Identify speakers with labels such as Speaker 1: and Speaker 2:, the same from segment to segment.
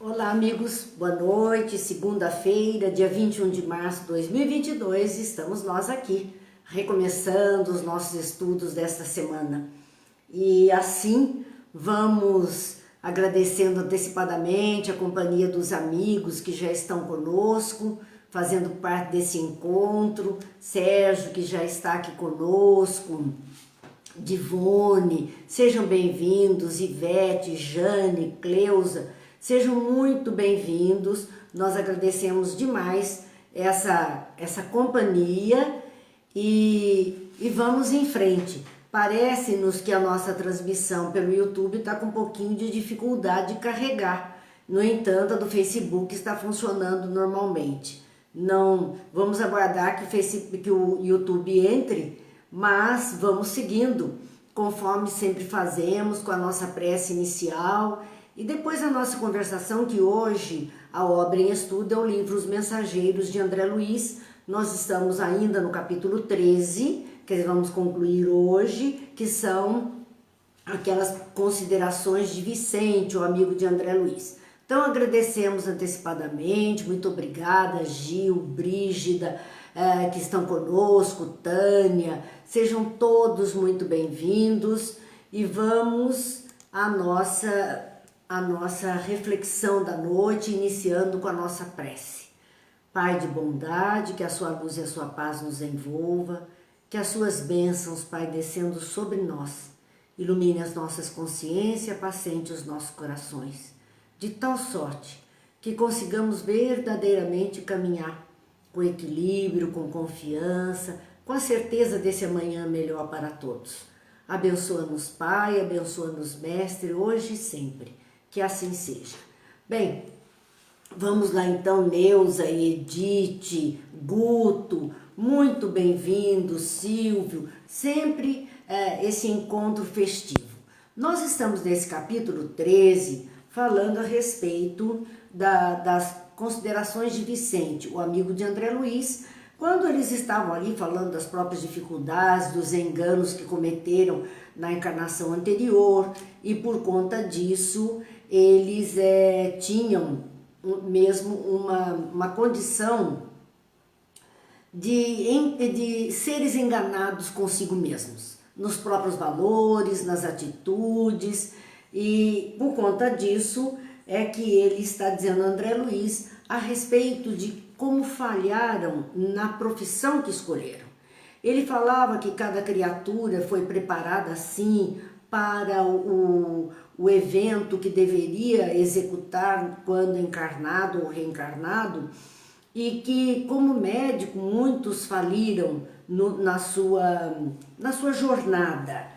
Speaker 1: Olá amigos, boa noite, segunda-feira, dia 21 de março de 2022, estamos nós aqui, recomeçando os nossos estudos desta semana. E assim, vamos agradecendo antecipadamente a companhia dos amigos que já estão conosco, fazendo parte desse encontro, Sérgio que já está aqui conosco, Divone, sejam bem-vindos, Ivete, Jane, Cleusa, sejam muito bem-vindos. Nós agradecemos demais essa companhia e vamos em frente. Parece-nos que a nossa transmissão pelo YouTube está com um pouquinho de dificuldade de carregar. No entanto, a do Facebook está funcionando normalmente. Não, vamos aguardar que o YouTube entre, mas vamos seguindo, conforme sempre fazemos, com a nossa prece inicial e depois a nossa conversação, que hoje a obra em estudo é o livro Os Mensageiros de André Luiz. Nós estamos ainda no capítulo 13, que vamos concluir hoje, que são aquelas considerações de Vicente, o amigo de André Luiz. Então agradecemos antecipadamente, muito obrigada Gil, Brígida, que estão conosco, Tânia, sejam todos muito bem-vindos e vamos à nossa reflexão da noite, iniciando com a nossa prece. Pai de bondade, que a sua luz e a sua paz nos envolva, que as suas bênçãos, Pai, descendo sobre nós, ilumine as nossas consciências e apacente os nossos corações, de tal sorte que consigamos verdadeiramente caminhar com equilíbrio, com confiança, com a certeza desse amanhã melhor para todos. Abençoa-nos, Pai, abençoa-nos, Mestre, hoje e sempre. Que assim seja. Bem, vamos lá então, Neuza, Edith, Guto, muito bem-vindo, Silvio, sempre esse encontro festivo. Nós estamos nesse capítulo 13 falando a respeito das considerações de Vicente, o amigo de André Luiz, quando eles estavam ali falando das próprias dificuldades, dos enganos que cometeram na encarnação anterior, e por conta disso eles tinham mesmo uma condição de seres enganados consigo mesmos, nos próprios valores, nas atitudes, e por conta disso é que ele está dizendo, André Luiz, a respeito de como falharam na profissão que escolheram. Ele falava que cada criatura foi preparada assim para o evento que deveria executar quando encarnado ou reencarnado, e que como médico muitos faliram na sua jornada.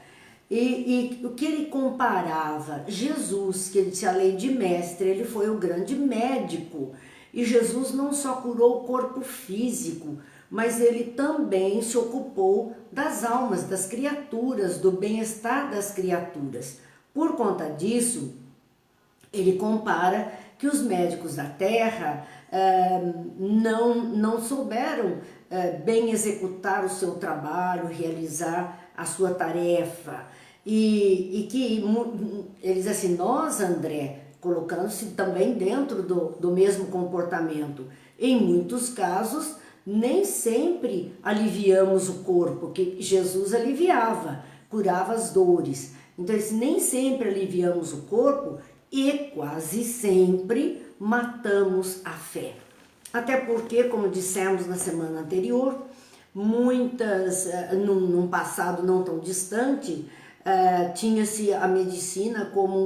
Speaker 1: E o que ele comparava? Jesus, que ele disse a lei de mestre, ele foi o grande médico. E Jesus não só curou o corpo físico, mas ele também se ocupou das almas, das criaturas, do bem-estar das criaturas. Por conta disso, ele compara que os médicos da Terra não souberam bem executar o seu trabalho, realizar a sua tarefa. E que eles assim, nós, André, colocando-se também dentro do mesmo comportamento, em muitos casos, nem sempre aliviamos o corpo, que Jesus aliviava, curava as dores. Então, nem sempre aliviamos o corpo e quase sempre matamos a fé. Até porque, como dissemos na semana anterior, muitas, num passado não tão distante, tinha-se a medicina como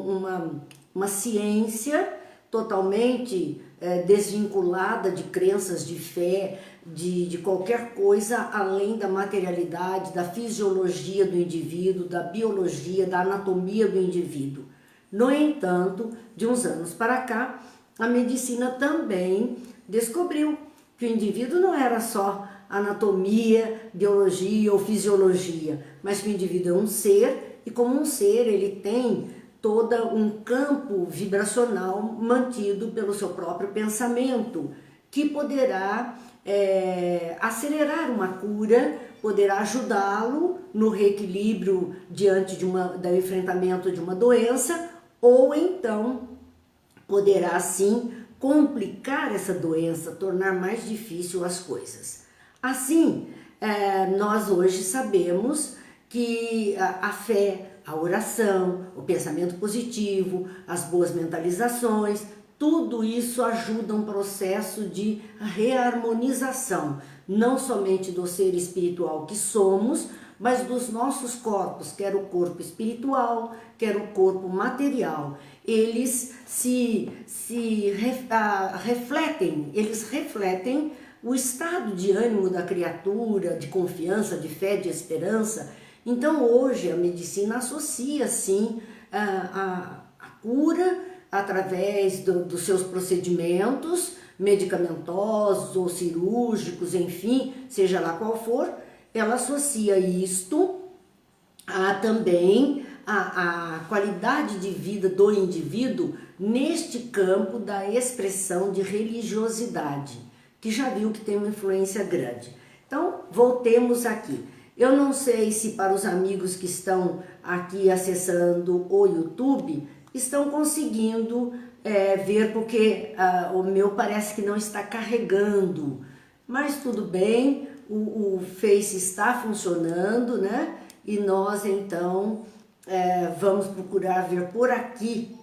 Speaker 1: uma ciência totalmente desvinculada de crenças, de fé, de qualquer coisa além da materialidade, da fisiologia do indivíduo, da biologia, da anatomia do indivíduo. No entanto, de uns anos para cá, a medicina também descobriu que o indivíduo não era só anatomia, biologia ou fisiologia, mas que o indivíduo é um ser, e como um ser ele tem todo um campo vibracional mantido pelo seu próprio pensamento, que poderá acelerar uma cura, poderá ajudá-lo no reequilíbrio diante do enfrentamento de uma doença, ou então poderá sim complicar essa doença, tornar mais difícil as coisas. Assim, nós hoje sabemos que a fé, a oração, o pensamento positivo, as boas mentalizações, tudo isso ajuda um processo de reharmonização, não somente do ser espiritual que somos, mas dos nossos corpos, quer o corpo espiritual, quer o corpo material. Eles refletem o estado de ânimo da criatura, de confiança, de fé, de esperança. Então hoje a medicina associa sim a cura através dos seus procedimentos medicamentosos ou cirúrgicos, enfim, seja lá qual for, ela associa isto também a qualidade de vida do indivíduo neste campo da expressão de religiosidade, que já viu que tem uma influência grande. Então, voltemos aqui. Eu não sei se para os amigos que estão aqui acessando o YouTube, estão conseguindo ver, porque o meu parece que não está carregando, mas tudo bem, o Face está funcionando, né? E nós então vamos procurar ver por aqui,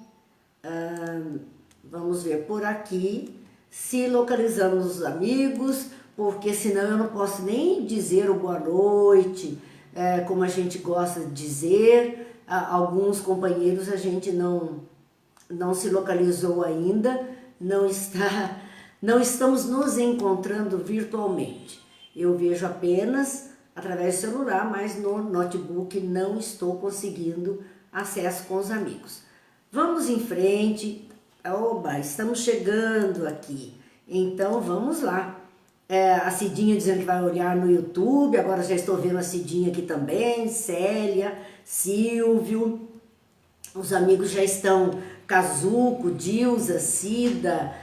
Speaker 1: vamos ver por aqui se localizamos os amigos, porque senão eu não posso nem dizer o boa noite, como a gente gosta de dizer. Alguns companheiros a gente não se localizou ainda, não estamos nos encontrando virtualmente. Eu vejo apenas através do celular, mas no notebook não estou conseguindo acesso com os amigos. Vamos em frente. Oba, estamos chegando aqui. Então vamos lá. A Cidinha dizendo que vai olhar no YouTube, agora já estou vendo a Cidinha aqui também, Célia, Silvio, os amigos já estão, Kazuko, Dilza, Cida,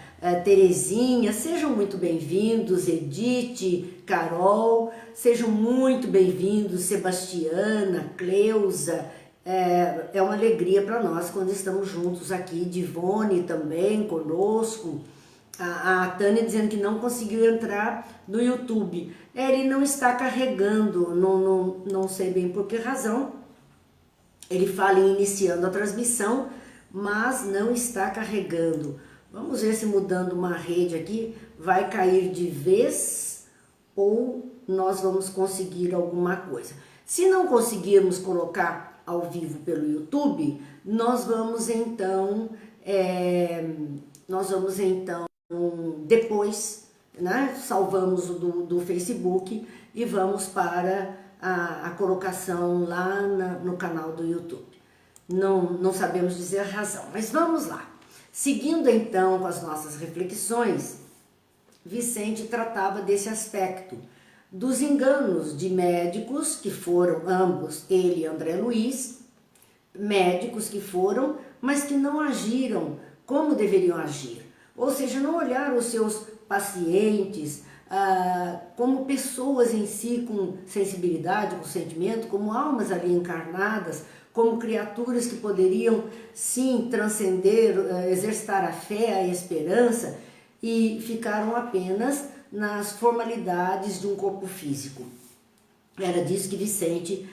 Speaker 1: Terezinha, sejam muito bem-vindos, Edith, Carol, sejam muito bem-vindos, Sebastiana, Cleusa, é uma alegria para nós quando estamos juntos aqui, Divone também conosco, a Tânia dizendo que não conseguiu entrar no YouTube, ele não está carregando, não sei bem por que razão, ele fala em iniciando a transmissão, mas não está carregando. Vamos ver se mudando uma rede aqui vai cair de vez ou nós vamos conseguir alguma coisa. Se não conseguirmos colocar ao vivo pelo YouTube, nós vamos então depois, né, salvamos o do Facebook e vamos para a colocação lá no canal do YouTube. Não sabemos dizer a razão, mas vamos lá. Seguindo então com as nossas reflexões, Vicente tratava desse aspecto, dos enganos de médicos que foram ambos, ele e André Luiz, médicos que foram, mas que não agiram como deveriam agir. Ou seja, não olharam os seus pacientes como pessoas em si, com sensibilidade, com sentimento, como almas ali encarnadas, como criaturas que poderiam sim transcender, exercitar a fé, a esperança, e ficaram apenas nas formalidades de um corpo físico. Era disso que Vicente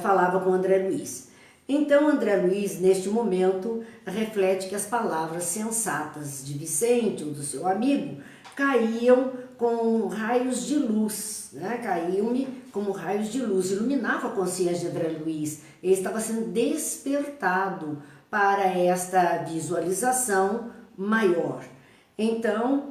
Speaker 1: falava com André Luiz. Então André Luiz, neste momento, reflete que as palavras sensatas de Vicente ou do seu amigo caíam com raios de luz, né? Caíam-me como raios de luz, iluminava a consciência de André Luiz. Ele estava sendo despertado para esta visualização maior. Então,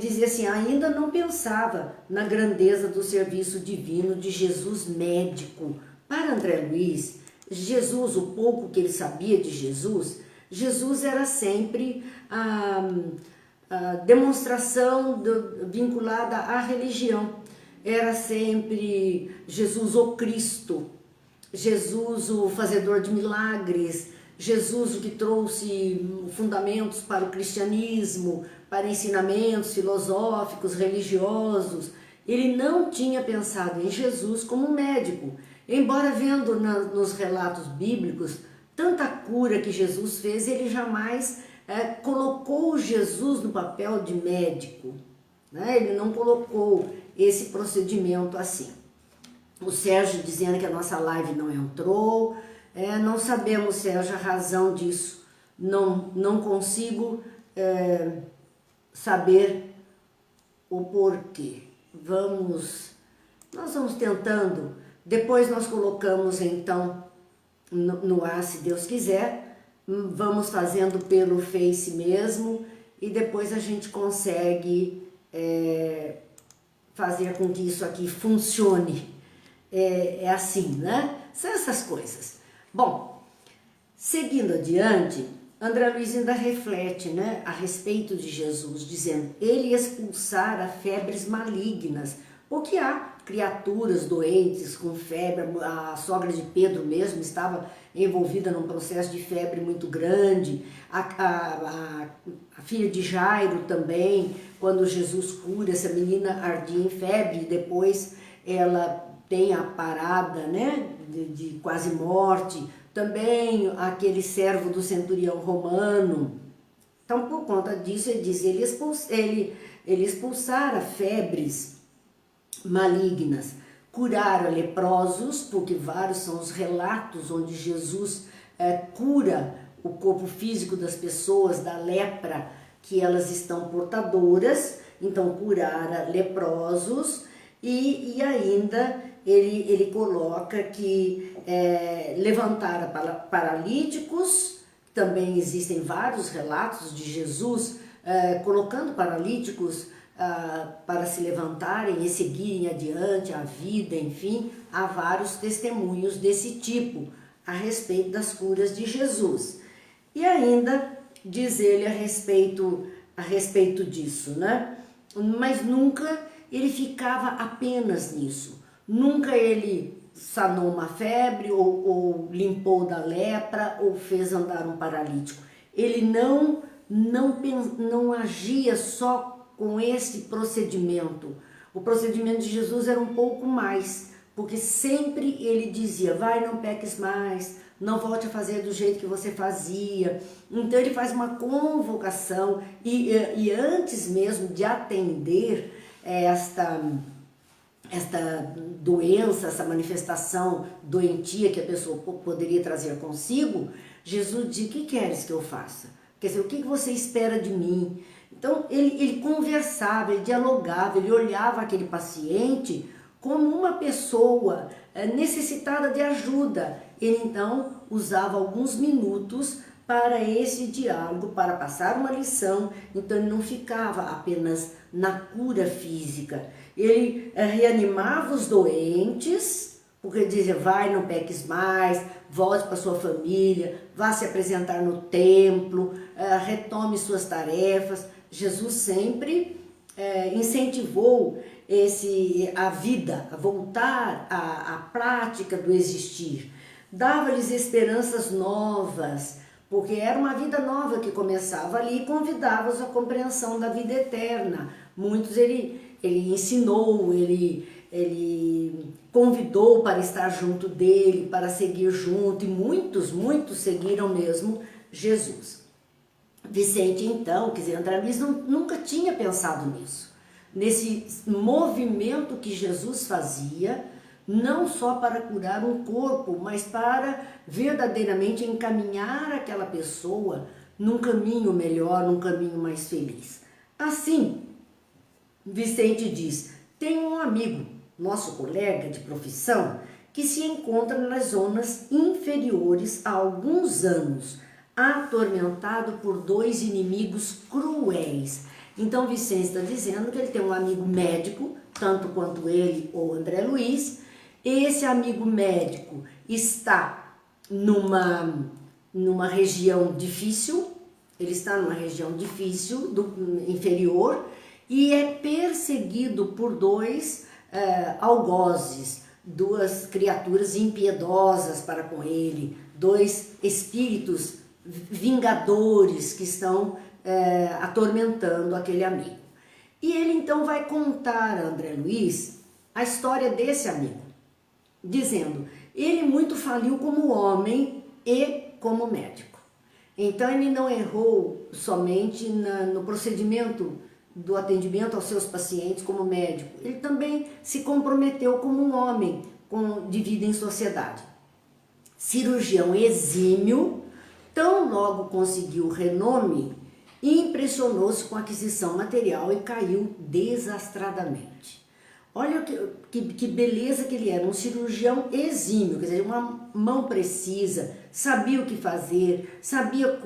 Speaker 1: dizia assim, ainda não pensava na grandeza do serviço divino de Jesus médico. Para André Luiz, Jesus, o pouco que ele sabia de Jesus, Jesus era sempre a demonstração vinculada à religião. Era sempre Jesus o Cristo, Jesus o fazedor de milagres, Jesus o que trouxe fundamentos para o cristianismo, para ensinamentos filosóficos, religiosos. Ele não tinha pensado em Jesus como médico, embora vendo nos relatos bíblicos tanta cura que Jesus fez, ele jamais colocou Jesus no papel de médico, né? Ele não colocou esse procedimento assim. O Sérgio dizendo que a nossa live não entrou, não sabemos, Sérgio, a razão disso, não consigo saber o porquê. Nós vamos tentando, depois nós colocamos então no ar, se Deus quiser, vamos fazendo pelo Face mesmo e depois a gente consegue fazer com que isso aqui funcione. É assim, né? São essas coisas. Bom, seguindo adiante, André Luiz ainda reflete, né, a respeito de Jesus, dizendo, ele expulsara febres malignas, porque há criaturas doentes com febre, a sogra de Pedro mesmo estava envolvida num processo de febre muito grande, a filha de Jairo também, quando Jesus cura, essa menina ardia em febre, e depois ela tem a parada, né, de quase morte, também aquele servo do centurião romano. Então, por conta disso, ele diz, ele expulsara febres malignas, curara leprosos, porque vários são os relatos onde Jesus cura o corpo físico das pessoas da lepra que elas estão portadoras, então curara leprosos e ainda ele coloca que levantara paralíticos, também existem vários relatos de Jesus colocando paralíticos para se levantarem e seguirem adiante a vida, enfim, há vários testemunhos desse tipo a respeito das curas de Jesus. E ainda diz ele a respeito disso, né? Mas nunca ele ficava apenas nisso. Nunca ele sanou uma febre ou limpou da lepra ou fez andar um paralítico. Ele não agia só com esse procedimento. O procedimento de Jesus era um pouco mais, porque sempre ele dizia, vai, não peques mais, não volte a fazer do jeito que você fazia. Então ele faz uma convocação e antes mesmo de atender esta doença, essa manifestação doentia que a pessoa poderia trazer consigo, Jesus diz, o que queres que eu faça? Quer dizer, o que você espera de mim? Então ele conversava, ele dialogava, ele olhava aquele paciente como uma pessoa necessitada de ajuda. Ele então usava alguns minutos para esse diálogo, para passar uma lição. Então ele não ficava apenas na cura física. Ele reanimava os doentes, porque ele dizia, vai, não peques mais, volte para sua família, vá se apresentar no templo, retome suas tarefas. Jesus sempre incentivou a vida, a voltar à prática do existir. Dava-lhes esperanças novas, porque era uma vida nova que começava ali e convidava-os à compreensão da vida eterna. Muitos ele ensinou, ele convidou para estar junto dele, para seguir junto, e muitos seguiram mesmo Jesus. Vicente, então, quer dizer, André Luiz nunca tinha pensado nisso, nesse movimento que Jesus fazia, não só para curar um corpo, mas para verdadeiramente encaminhar aquela pessoa num caminho melhor, num caminho mais feliz. Assim, Vicente diz, tem um amigo, nosso colega de profissão, que se encontra nas zonas inferiores há alguns anos, atormentado por 2 inimigos cruéis. Então Vicente está dizendo que ele tem um amigo médico, tanto quanto ele ou André Luiz. Esse amigo médico está numa região difícil, ele está numa região difícil, inferior, e é perseguido por 2 algozes, 2 criaturas impiedosas para com ele, 2 espíritos vingadores que estão atormentando aquele amigo. E ele então vai contar a André Luiz a história desse amigo, dizendo, ele muito faliu como homem e como médico. Então ele não errou somente no procedimento do atendimento aos seus pacientes como médico, ele também se comprometeu como um homem de vida em sociedade. Cirurgião exímio, tão logo conseguiu renome, impressionou-se com a aquisição material e caiu desastradamente. Olha que beleza que ele era, um cirurgião exímio, quer dizer, uma mão precisa, sabia o que fazer, sabia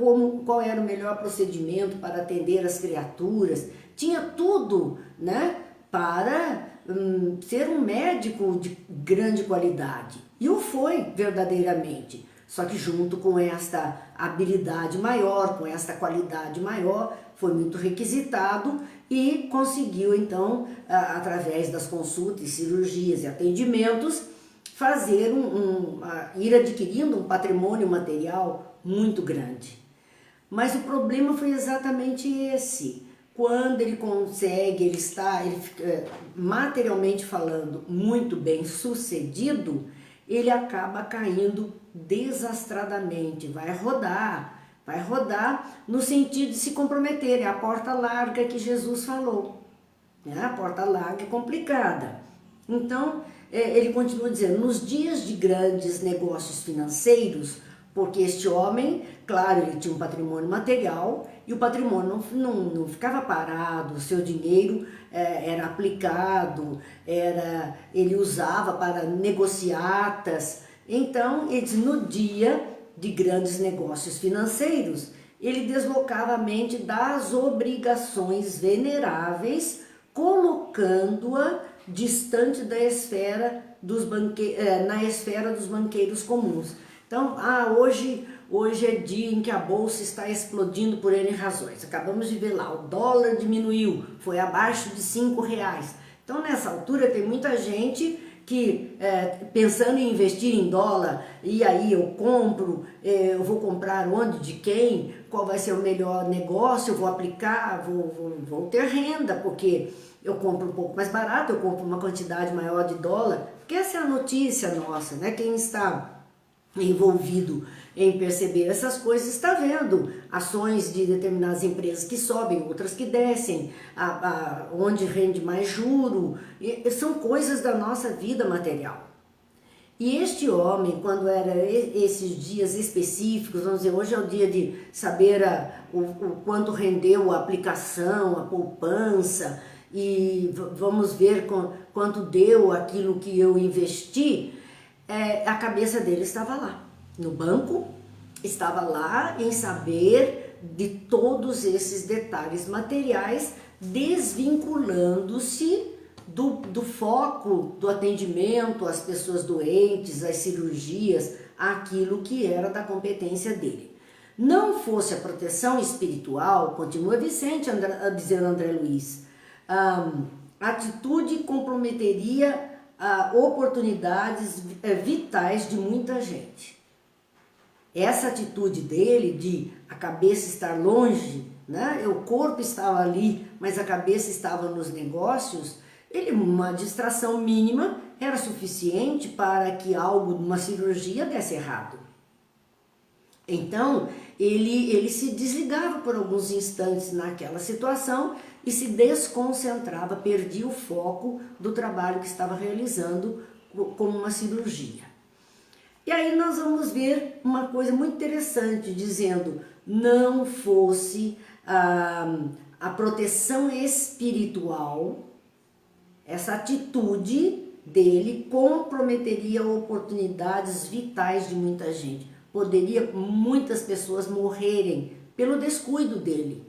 Speaker 1: qual era o melhor procedimento para atender as criaturas, tinha tudo, né, para ser um médico de grande qualidade. E o foi verdadeiramente. Só que junto com esta habilidade maior, com esta qualidade maior, foi muito requisitado e conseguiu então, através das consultas, cirurgias e atendimentos, fazer ir adquirindo um patrimônio material muito grande. Mas o problema foi exatamente esse. Quando ele consegue, ele materialmente falando muito bem sucedido, ele acaba caindo desastradamente, vai rodar no sentido de se comprometer, é a porta larga que Jesus falou, né? A porta larga é complicada. Então, ele continua dizendo, nos dias de grandes negócios financeiros, porque este homem, claro, ele tinha um patrimônio material e o patrimônio não ficava parado, o seu dinheiro era aplicado, ele usava para negociatas. Então, no dia de grandes negócios financeiros, ele deslocava a mente das obrigações veneráveis, colocando-a distante da esfera na esfera dos banqueiros comuns. Então, hoje é dia em que a bolsa está explodindo por N razões. Acabamos de ver lá, o dólar diminuiu, foi abaixo de R$5. Então, nessa altura, tem muita gente que, pensando em investir em dólar, e aí eu compro, eu vou comprar onde, de quem, qual vai ser o melhor negócio, eu vou aplicar, vou ter renda, porque eu compro um pouco mais barato, eu compro uma quantidade maior de dólar, porque essa é a notícia nossa, né? Quem está envolvido em perceber essas coisas está vendo ações de determinadas empresas que sobem, outras que descem, onde rende mais juro, são coisas da nossa vida material. E este homem, quando era esses dias específicos, vamos dizer, hoje é o dia de saber o quanto rendeu a aplicação, a poupança, e vamos ver quanto deu aquilo que eu investi, a cabeça dele estava lá, no banco, estava lá em saber de todos esses detalhes materiais, desvinculando-se do foco do atendimento às pessoas doentes, às cirurgias, aquilo que era da competência dele. Não fosse a proteção espiritual, continua Vicente dizendo André Luiz, a atitude comprometeria oportunidades vitais de muita gente. Essa atitude dele de a cabeça estar longe, né? O corpo estava ali, mas a cabeça estava nos negócios, uma distração mínima era suficiente para que algo, uma cirurgia desse errado. Então, ele se desligava por alguns instantes naquela situação e se desconcentrava, perdia o foco do trabalho que estava realizando como uma cirurgia. E aí nós vamos ver uma coisa muito interessante, dizendo, não fosse a proteção espiritual, essa atitude dele comprometeria oportunidades vitais de muita gente. Poderia muitas pessoas morrerem pelo descuido dele,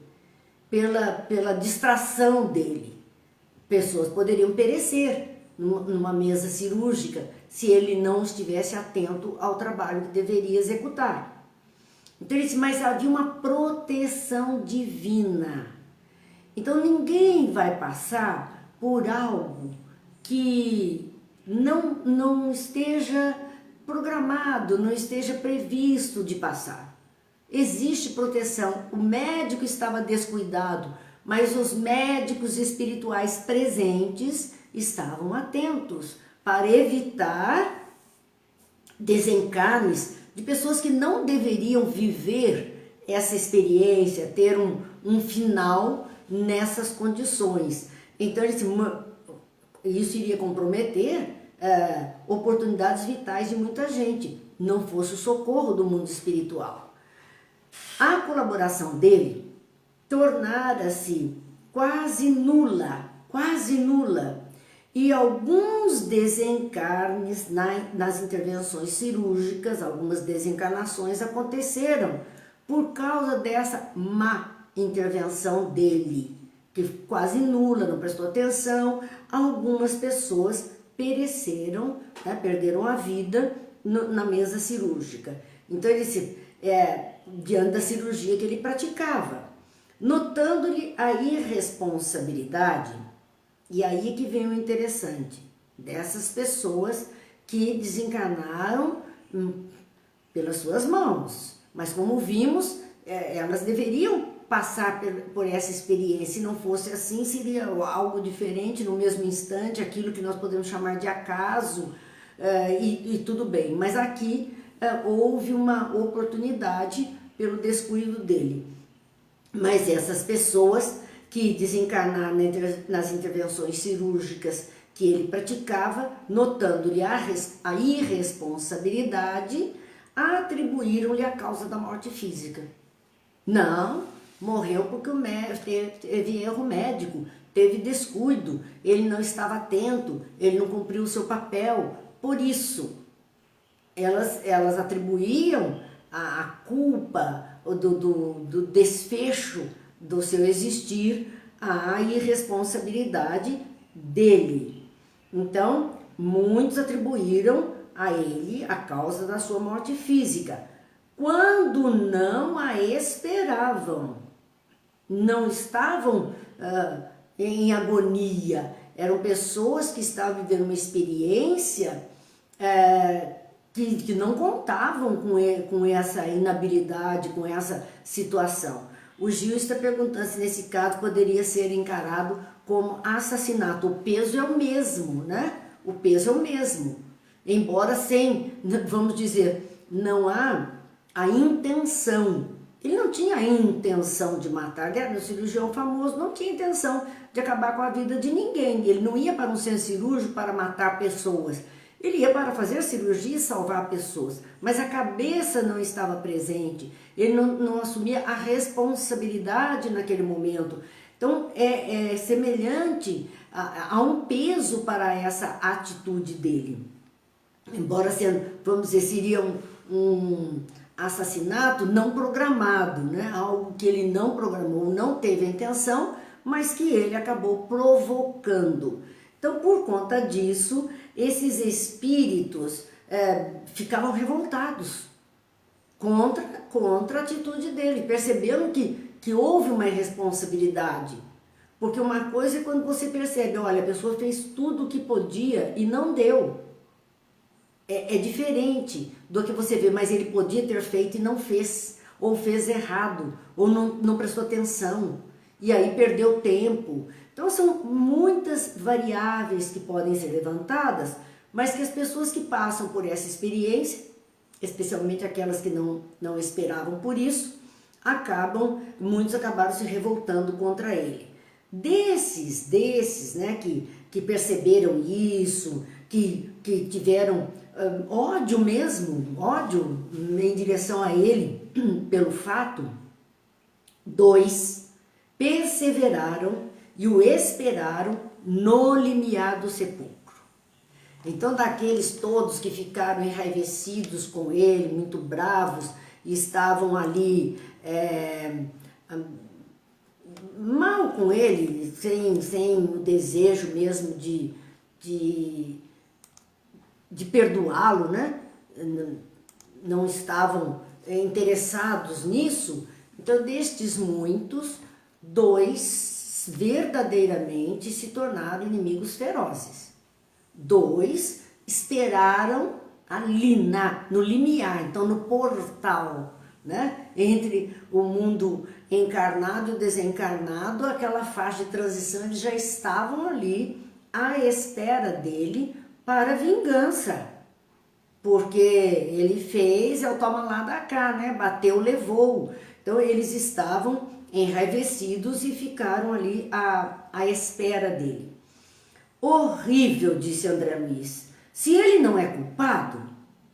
Speaker 1: pela distração dele. Pessoas poderiam perecer numa mesa cirúrgica se ele não estivesse atento ao trabalho que deveria executar. Então ele disse, mas havia uma proteção divina. Então ninguém vai passar por algo que não esteja programado, não esteja previsto de passar. Existe proteção. O médico estava descuidado, mas os médicos espirituais presentes estavam atentos para evitar desencarnes de pessoas que não deveriam viver essa experiência, ter um final nessas condições. Então, isso iria comprometer oportunidades vitais de muita gente, não fosse o socorro do mundo espiritual. A colaboração dele tornara-se quase nula, e alguns desencarnes nas intervenções cirúrgicas, algumas desencarnações aconteceram por causa dessa má intervenção dele, que quase nula, não prestou atenção. Algumas pessoas pereceram, né, perderam a vida na mesa cirúrgica. Então diante da cirurgia que ele praticava, notando-lhe a irresponsabilidade, e aí que vem o interessante, dessas pessoas que desencarnaram pelas suas mãos, mas como vimos, elas deveriam passar por essa experiência. Se não fosse assim, seria algo diferente no mesmo instante, aquilo que nós podemos chamar de acaso, e tudo bem. Mas aqui houve uma oportunidade pelo descuido dele. Mas essas pessoas que desencarnaram nas intervenções cirúrgicas que ele praticava, notando-lhe a irresponsabilidade, atribuíram-lhe a causa da morte física. Não, morreu porque o médico teve erro médico, teve descuido, ele não estava atento, ele não cumpriu o seu papel. Por isso, elas atribuíam a culpa do desfecho do seu existir à irresponsabilidade dele. Então, muitos atribuíram a ele a causa da sua morte física, quando não a esperavam. Não estavam em agonia, eram pessoas que estavam vivendo uma experiência que não contavam com essa inabilidade, com essa situação. O Gil está perguntando se nesse caso poderia ser encarado como assassinato. O peso é o mesmo, né? O peso é o mesmo. Embora vamos dizer, não há a intenção. Ele não tinha a intenção de matar. O cirurgião famoso não tinha intenção de acabar com a vida de ninguém. Ele não ia para um centro cirúrgico para matar pessoas. Ele ia para fazer cirurgia e salvar pessoas, mas a cabeça não estava presente, ele não assumia a responsabilidade naquele momento. Então é semelhante a um peso para essa atitude dele. Embora vamos dizer, seria um assassinato não programado, né? Algo que ele não programou, não teve a intenção, mas que ele acabou provocando. Então, por conta disso, esses espíritos ficavam revoltados contra a atitude dele, perceberam que houve uma irresponsabilidade. Porque uma coisa é quando você percebe, olha, a pessoa fez tudo o que podia e não deu. É diferente do que você vê, mas ele podia ter feito e não fez, ou fez errado, ou não prestou atenção, e aí perdeu tempo. Então são muitas variáveis que podem ser levantadas, mas que as pessoas que passam por essa experiência, especialmente aquelas que não esperavam por isso, muitos acabaram se revoltando contra ele. Desses, né, que perceberam isso, que tiveram ódio em direção a ele, pelo fato, 2 perseveraram e o esperaram no limiar do sepulcro. Então, daqueles todos que ficaram enraivecidos com ele, muito bravos, e estavam ali mal com ele, sem o desejo mesmo de perdoá-lo, né? Não estavam interessados nisso. Então, destes muitos, 2 verdadeiramente se tornaram inimigos ferozes. 2 esperaram ali no limiar, então no portal, né? Entre o mundo encarnado e o desencarnado, aquela faixa de transição, eles já estavam ali à espera dele para vingança, porque ele fez, é o toma lá da cá, né? Bateu, levou. Então eles estavam enraivecidos e ficaram ali à espera dele. Horrível, disse André Luiz. Se ele não é culpado,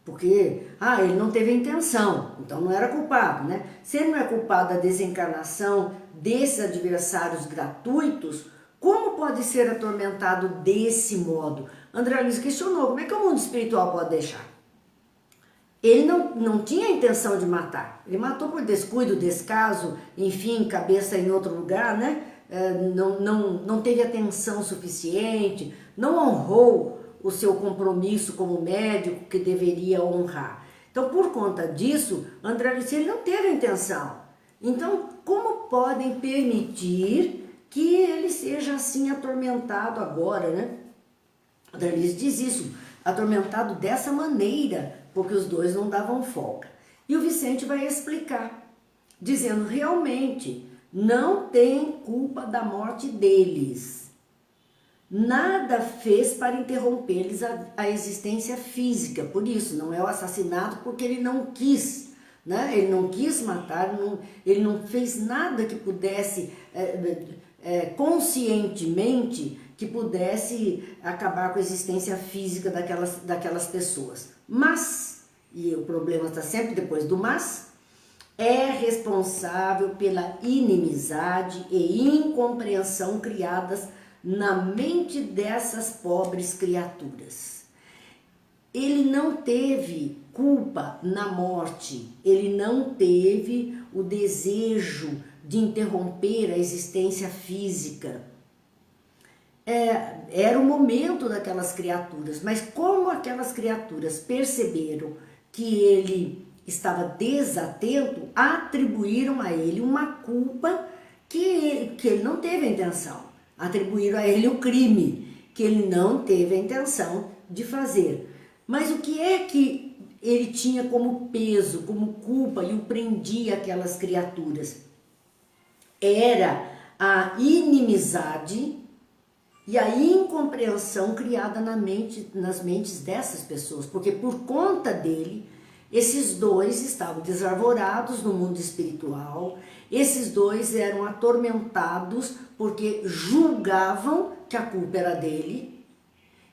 Speaker 1: porque ele não teve intenção, então não era culpado, né? Se ele não é culpado da desencarnação desses adversários gratuitos, como pode ser atormentado desse modo? André Luiz questionou, como é que o mundo espiritual pode deixar? Ele não tinha a intenção de matar, ele matou por descuido, descaso, enfim, cabeça em outro lugar, né? Não teve atenção suficiente, não honrou o seu compromisso como médico que deveria honrar. Então, por conta disso, André Luiz, ele não teve a intenção. Então, como podem permitir que ele seja assim atormentado agora, né? André Luiz diz isso, atormentado dessa maneira, porque os dois não davam folga. E o Vicente vai explicar, dizendo, realmente, não tem culpa da morte deles. Nada fez para interromper-lhes a existência física, por isso, não é o assassinato porque ele não quis, né? Ele não quis matar, ele não fez nada que pudesse, conscientemente, que pudesse acabar com a existência física daquelas pessoas. Mas, e o problema está sempre depois do mas, é responsável pela inimizade e incompreensão criadas na mente dessas pobres criaturas. Ele não teve culpa na morte, ele não teve o desejo de interromper a existência física. Era o momento daquelas criaturas, mas como aquelas criaturas perceberam que ele estava desatento, atribuíram a ele uma culpa que ele não teve a intenção. Atribuíram a ele o crime que ele não teve a intenção de fazer. Mas o que é que ele tinha como peso, como culpa e o prendia aquelas criaturas? Era a inimizade e a incompreensão criada nas mentes dessas pessoas, porque por conta dele, esses dois estavam desarvorados no mundo espiritual, esses dois eram atormentados porque julgavam que a culpa era dele.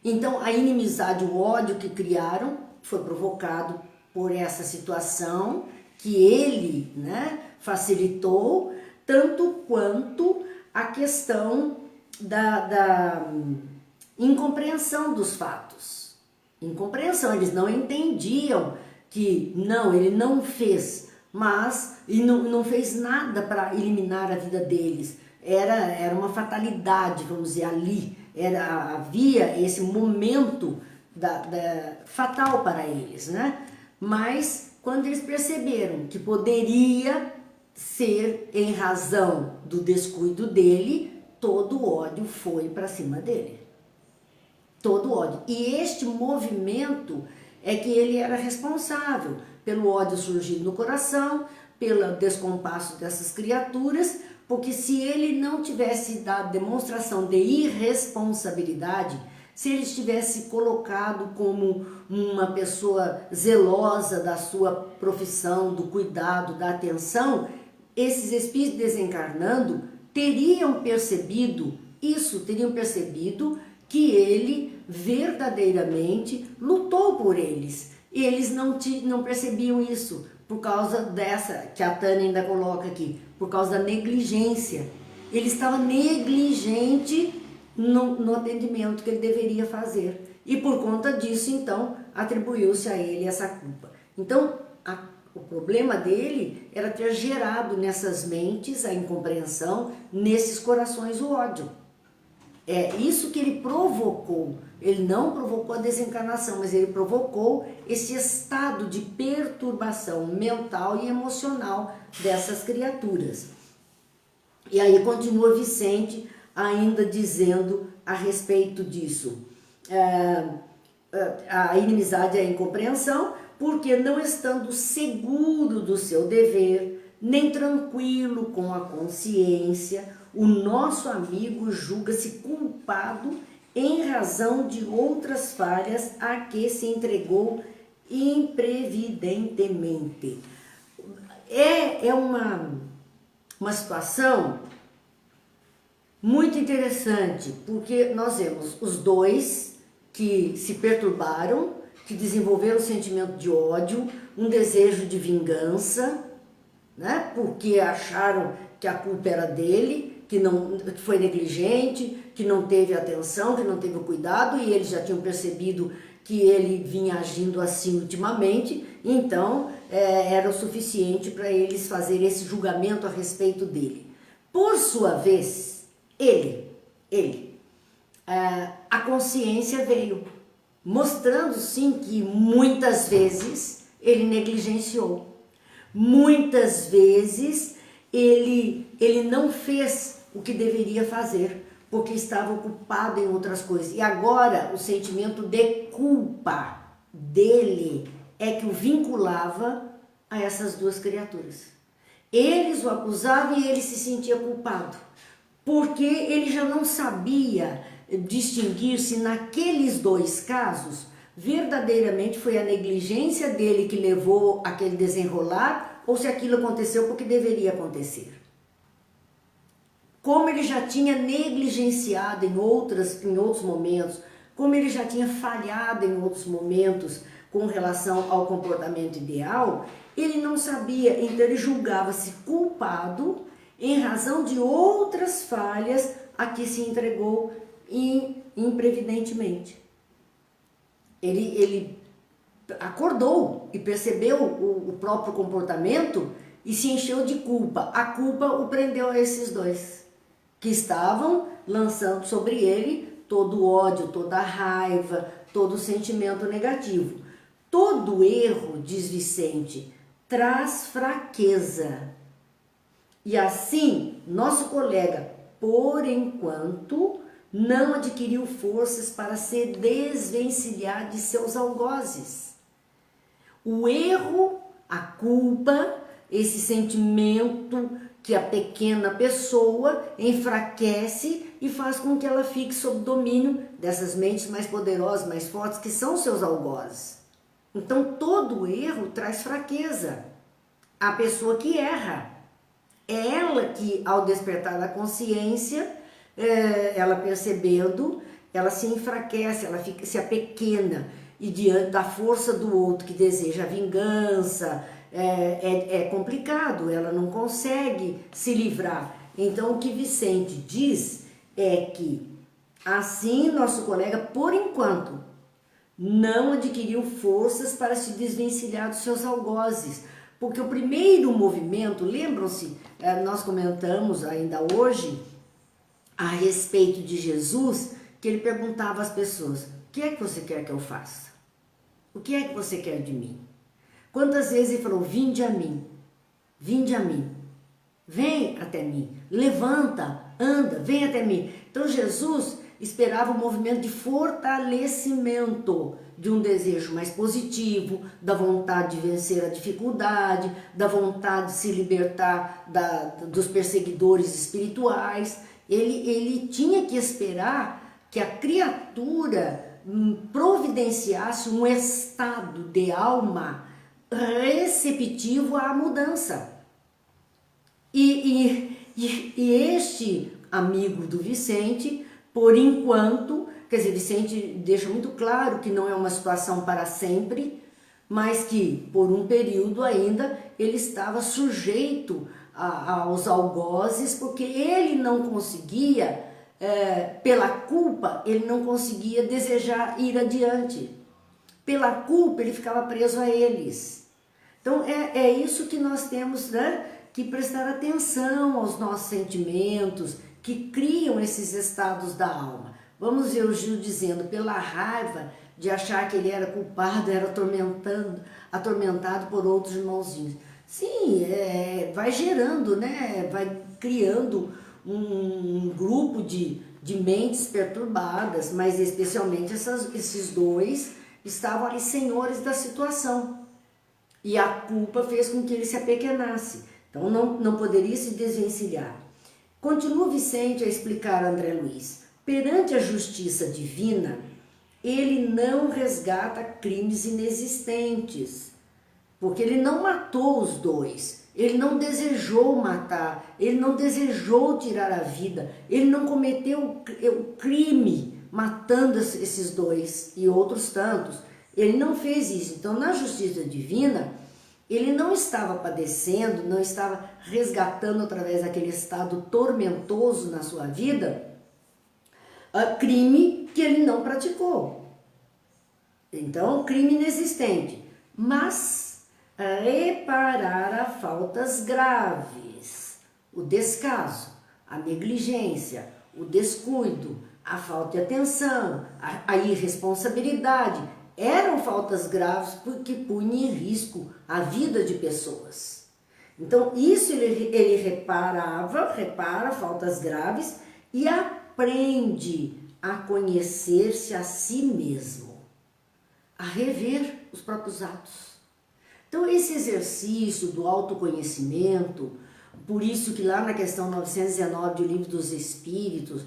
Speaker 1: Então a inimizade, o ódio que criaram foi provocado por essa situação que ele, né, facilitou, tanto quanto a questão da incompreensão dos fatos. Incompreensão, eles não entendiam que não, ele não fez, mas ele não fez nada para eliminar a vida deles. Era uma fatalidade, vamos dizer, ali. Havia esse momento fatal para eles, né? Mas quando eles perceberam que poderia ser em razão do descuido dele, todo o ódio foi para cima dele. Todo o ódio. E este movimento é que ele era responsável pelo ódio surgindo no coração, pelo descompasso dessas criaturas, porque se ele não tivesse dado demonstração de irresponsabilidade, se ele estivesse colocado como uma pessoa zelosa da sua profissão, do cuidado, da atenção, esses espíritos desencarnando teriam percebido isso, teriam percebido que ele verdadeiramente lutou por eles. E eles não percebiam isso por causa dessa, que a Tânia ainda coloca aqui, por causa da negligência. Ele estava negligente no atendimento que ele deveria fazer. E por conta disso, então, atribuiu-se a ele essa culpa. Então, o problema dele era ter gerado nessas mentes a incompreensão, nesses corações o ódio. É isso que ele provocou. Ele não provocou a desencarnação, mas ele provocou esse estado de perturbação mental e emocional dessas criaturas. E aí continua Vicente ainda dizendo a respeito disso. A inimizade e a incompreensão, porque não estando seguro do seu dever, nem tranquilo com a consciência, o nosso amigo julga-se culpado em razão de outras falhas a que se entregou imprevidentemente. é uma situação muito interessante, porque nós vemos os dois que se perturbaram, que desenvolveram um sentimento de ódio, um desejo de vingança, né? Porque acharam que a culpa era dele, que foi negligente, que não teve atenção, que não teve o cuidado, e eles já tinham percebido que ele vinha agindo assim ultimamente, então era o suficiente para eles fazerem esse julgamento a respeito dele. Por sua vez, a consciência veio, mostrando sim que muitas vezes ele negligenciou, muitas vezes ele não fez o que deveria fazer, porque estava ocupado em outras coisas. E agora o sentimento de culpa dele é que o vinculava a essas duas criaturas. Eles o acusavam e ele se sentia culpado, porque ele já não sabia distinguir se naqueles dois casos verdadeiramente foi a negligência dele que levou aquele desenrolar ou se aquilo aconteceu porque deveria acontecer. Como ele já tinha negligenciado em outros momentos, como ele já tinha falhado em outros momentos com relação ao comportamento ideal, ele não sabia, então ele julgava-se culpado em razão de outras falhas a que se entregou imprevidentemente. Ele acordou e percebeu o próprio comportamento e se encheu de culpa. A culpa o prendeu a esses dois, que estavam lançando sobre ele todo o ódio, toda a raiva, todo o sentimento negativo. Todo erro, diz Vicente, traz fraqueza. E assim, nosso colega, por enquanto, não adquiriu forças para se desvencilhar de seus algozes. O erro, a culpa, esse sentimento que a pequena pessoa enfraquece e faz com que ela fique sob domínio dessas mentes mais poderosas, mais fortes, que são seus algozes. Então, todo erro traz fraqueza. A pessoa que erra, é ela que, ao despertar da consciência, ela percebendo, ela se enfraquece, ela se apequena, e diante da força do outro que deseja vingança, é complicado, ela não consegue se livrar. Então o que Vicente diz é que assim nosso colega, por enquanto, não adquiriu forças para se desvencilhar dos seus algozes, porque o primeiro movimento, lembram-se, nós comentamos ainda hoje a respeito de Jesus, que ele perguntava às pessoas: o que é que você quer que eu faça? O que é que você quer de mim? Quantas vezes ele falou: vinde a mim, vem até mim, levanta, anda, vem até mim. Então Jesus esperava um movimento de fortalecimento de um desejo mais positivo, da vontade de vencer a dificuldade, da vontade de se libertar dos perseguidores espirituais. Ele tinha que esperar que a criatura providenciasse um estado de alma receptivo à mudança. E este amigo do Vicente, por enquanto, quer dizer, Vicente deixa muito claro que não é uma situação para sempre, mas que por um período ainda ele estava sujeito aos algozes, porque ele não conseguia, pela culpa, ele não conseguia desejar ir adiante. Pela culpa, ele ficava preso a eles. Então, é isso que nós temos, né, que prestar atenção aos nossos sentimentos, que criam esses estados da alma. Vamos ver o Gil dizendo: pela raiva de achar que ele era culpado, era atormentado por outros irmãozinhos. Sim, vai gerando, né, vai criando um grupo de mentes perturbadas, mas especialmente esses dois estavam ali senhores da situação. E a culpa fez com que ele se apequenasse. Então não poderia se desvencilhar. Continua Vicente a explicar a André Luiz: perante a justiça divina, ele não resgata crimes inexistentes, porque ele não matou os dois, ele não desejou matar, ele não desejou tirar a vida, ele não cometeu o crime matando esses dois e outros tantos. Ele não fez isso. Então, na justiça divina, ele não estava padecendo, não estava resgatando através daquele estado tormentoso na sua vida, crime que ele não praticou. Então, crime inexistente. Mas reparar a faltas graves, o descaso, a negligência, o descuido, a falta de atenção, a irresponsabilidade, eram faltas graves porque punham em risco a vida de pessoas. Então, isso ele repara faltas graves e aprende a conhecer-se a si mesmo, a rever os próprios atos. Então, esse exercício do autoconhecimento, por isso que lá na questão 919 do Livro dos Espíritos,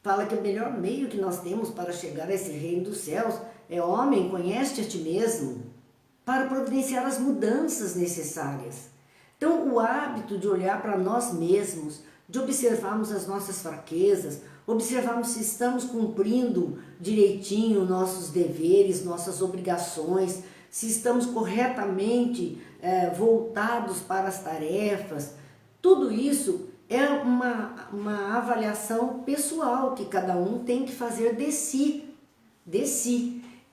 Speaker 1: fala que o melhor meio que nós temos para chegar a esse reino dos céus é: homem, conhece-te a ti mesmo, para providenciar as mudanças necessárias. Então, o hábito de olhar para nós mesmos, de observarmos as nossas fraquezas, observarmos se estamos cumprindo direitinho nossos deveres, nossas obrigações, se estamos corretamente voltados para as tarefas, tudo isso é uma avaliação pessoal que cada um tem que fazer de si.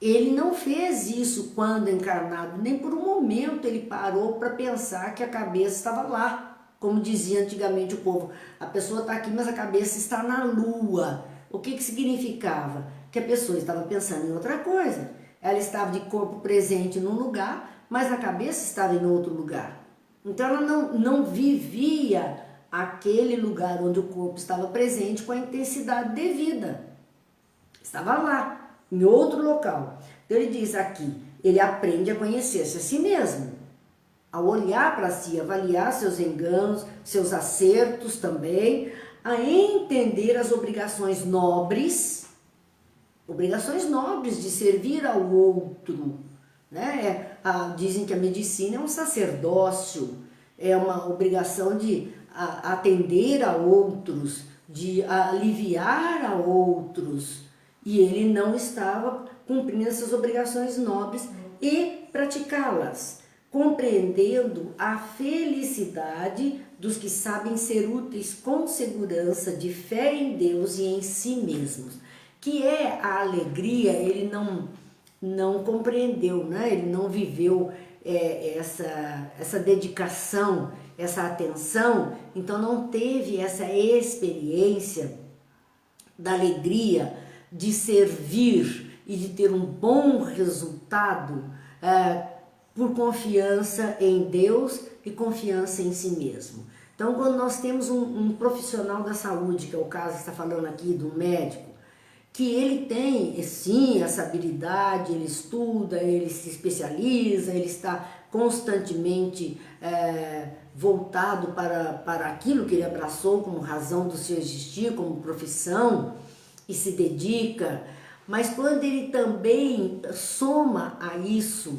Speaker 1: Ele não fez isso quando encarnado, nem por um momento ele parou para pensar que a cabeça estava lá. Como dizia antigamente o povo, a pessoa está aqui, mas a cabeça está na lua. O que significava? Que a pessoa estava pensando em outra coisa. Ela estava de corpo presente num lugar, mas a cabeça estava em outro lugar. Então ela não vivia aquele lugar onde o corpo estava presente com a intensidade devida. Estava lá, em outro local. Então ele diz aqui, ele aprende a conhecer-se a si mesmo, a olhar para si, avaliar seus enganos, seus acertos também, a entender as obrigações nobres de servir ao outro, né? Dizem que a medicina é um sacerdócio, é uma obrigação de atender a outros, de aliviar a outros, e ele não estava cumprindo essas obrigações nobres e praticá-las, compreendendo a felicidade dos que sabem ser úteis com segurança, de fé em Deus e em si mesmos, que é a alegria. Ele não compreendeu, né? Ele não viveu essa dedicação, essa atenção, então não teve essa experiência da alegria de servir e de ter um bom resultado por confiança em Deus e confiança em si mesmo. Então, quando nós temos um profissional da saúde, que é o caso que está falando aqui do médico, que ele tem, sim, essa habilidade, ele estuda, ele se especializa, ele está constantemente voltado para aquilo que ele abraçou como razão do seu existir, como profissão, e se dedica, mas quando ele também soma a isso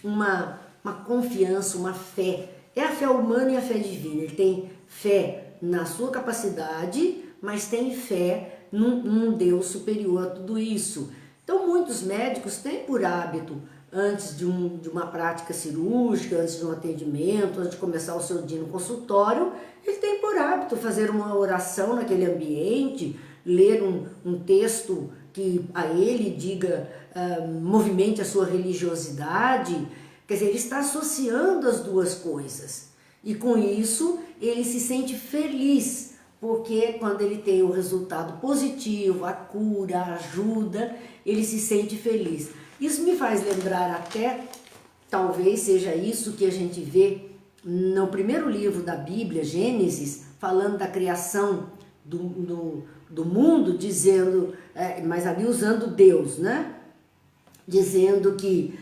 Speaker 1: uma confiança, uma fé, é a fé humana e a fé divina. Ele tem fé na sua capacidade, mas tem fé num Deus superior a tudo isso. Então, muitos médicos têm por hábito, antes de uma prática cirúrgica, antes de um atendimento, antes de começar o seu dia no consultório, ele tem por hábito fazer uma oração naquele ambiente, ler um texto que a ele diga, movimente a sua religiosidade. Quer dizer, ele está associando as duas coisas. E com isso, ele se sente feliz, porque quando ele tem o resultado positivo, a cura, a ajuda, ele se sente feliz. Isso me faz lembrar até, talvez seja isso que a gente vê no primeiro livro da Bíblia, Gênesis, falando da criação do mundo, dizendo, mas ali usando Deus, né? Dizendo que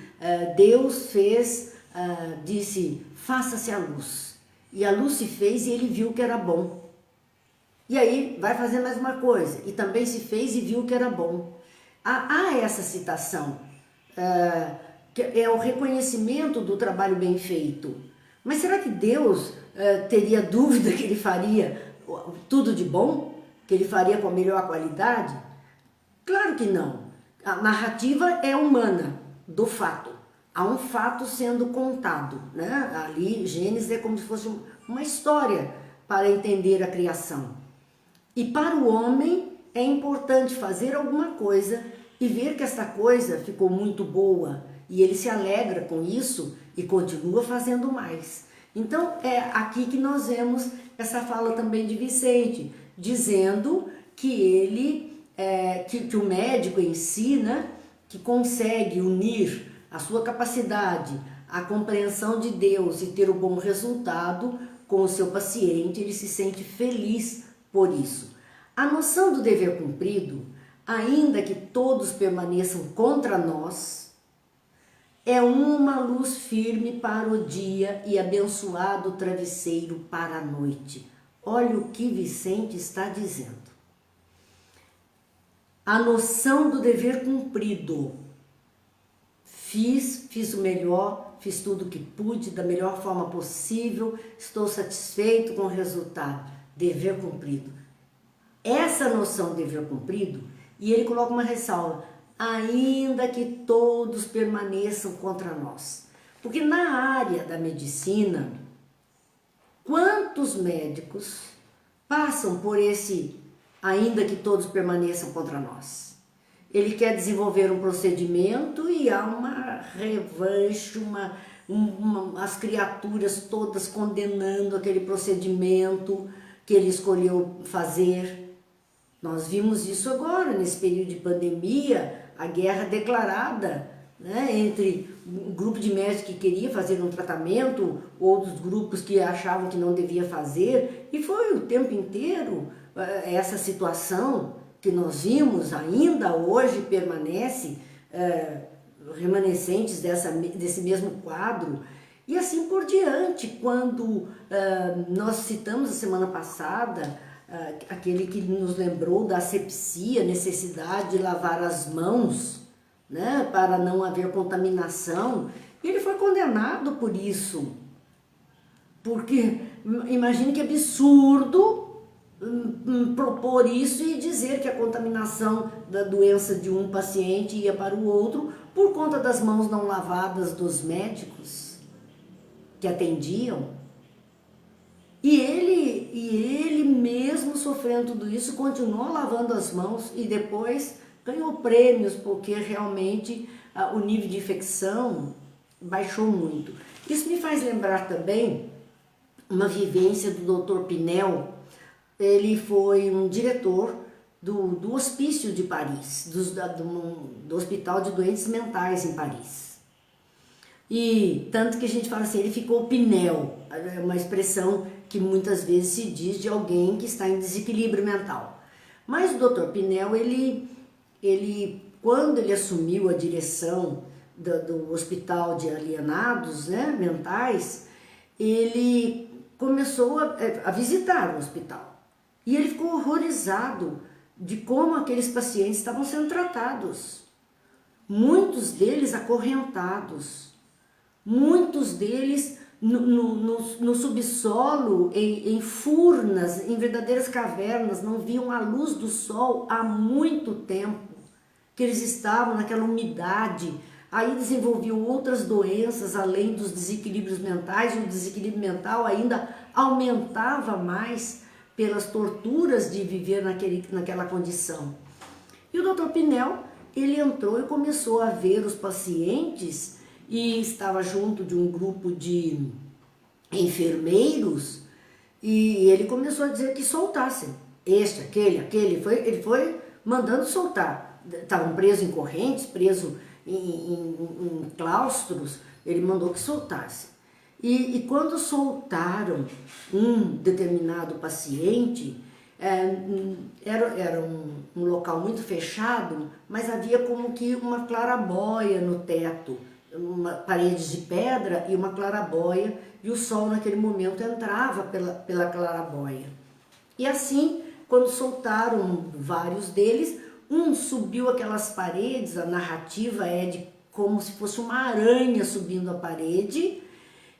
Speaker 1: Deus fez, disse, faça-se a luz. E a luz se fez e ele viu que era bom. E aí vai fazer mais uma coisa, e também se fez e viu que era bom. Há essa citação, que é o reconhecimento do trabalho bem feito. Mas será que Deus teria dúvida que ele faria tudo de bom? Que ele faria com a melhor qualidade? Claro que não. A narrativa é humana, do fato. Há um fato sendo contado, né? Ali, Gênesis é como se fosse uma história para entender a criação. E para o homem é importante fazer alguma coisa e ver que essa coisa ficou muito boa e ele se alegra com isso e continua fazendo mais. Então é aqui que nós vemos essa fala também de Vicente, dizendo que que o médico ensina que consegue unir a sua capacidade, a compreensão de Deus e ter o bom resultado com o seu paciente, ele se sente feliz por isso. A noção do dever cumprido, ainda que todos permaneçam contra nós, é uma luz firme para o dia e abençoado travesseiro para a noite. Olha o que Vicente está dizendo. A noção do dever cumprido. Fiz o melhor, fiz tudo o que pude, da melhor forma possível, estou satisfeito com o resultado. Dever cumprido. Essa noção de dever cumprido, e ele coloca uma ressalva, ainda que todos permaneçam contra nós. Porque na área da medicina, quantos médicos passam por esse ainda que todos permaneçam contra nós? Ele quer desenvolver um procedimento e há uma revanche, as criaturas todas condenando aquele procedimento que ele escolheu fazer. Nós vimos isso agora, nesse período de pandemia, a guerra declarada, né, entre um grupo de médicos que queria fazer um tratamento, outros grupos que achavam que não devia fazer, e foi o tempo inteiro essa situação que nós vimos, ainda hoje permanece, remanescentes desse mesmo quadro, e assim por diante, quando nós citamos a semana passada, aquele que nos lembrou da asepsia, necessidade de lavar as mãos, né, para não haver contaminação, e ele foi condenado por isso, porque imagine que absurdo propor isso e dizer que a contaminação da doença de um paciente ia para o outro por conta das mãos não lavadas dos médicos que atendiam. E ele mesmo sofrendo tudo isso, continuou lavando as mãos e depois ganhou prêmios, porque realmente o nível de infecção baixou muito. Isso me faz lembrar também uma vivência do Dr. Pinel. Ele foi um diretor do hospício de Paris, do Hospital de Doentes Mentais em Paris. E tanto que a gente fala assim, ele ficou Pinel, é uma expressão que muitas vezes se diz de alguém que está em desequilíbrio mental. Mas o Dr. Pinel, quando ele assumiu a direção do Hospital de Alienados, né, mentais, ele começou a visitar o hospital. E ele ficou horrorizado de como aqueles pacientes estavam sendo tratados. Muitos deles acorrentados, muitos deles no subsolo, em furnas, em verdadeiras cavernas, não viam a luz do sol há muito tempo, que eles estavam naquela umidade. Aí desenvolviam outras doenças além dos desequilíbrios mentais, e o desequilíbrio mental ainda aumentava mais pelas torturas de viver naquela condição. E o Dr. Pinel, ele entrou e começou a ver os pacientes e estava junto de um grupo de enfermeiros e ele começou a dizer que soltassem aquele, ele foi mandando soltar. Estavam presos em correntes, presos em claustros, ele mandou que soltasse. E quando soltaram um determinado paciente, era um local muito fechado, mas havia como que uma clarabóia no teto, paredes de pedra e uma clarabóia, e o sol naquele momento entrava pela clarabóia. E assim, quando soltaram vários deles, um subiu aquelas paredes, a narrativa é de como se fosse uma aranha subindo a parede,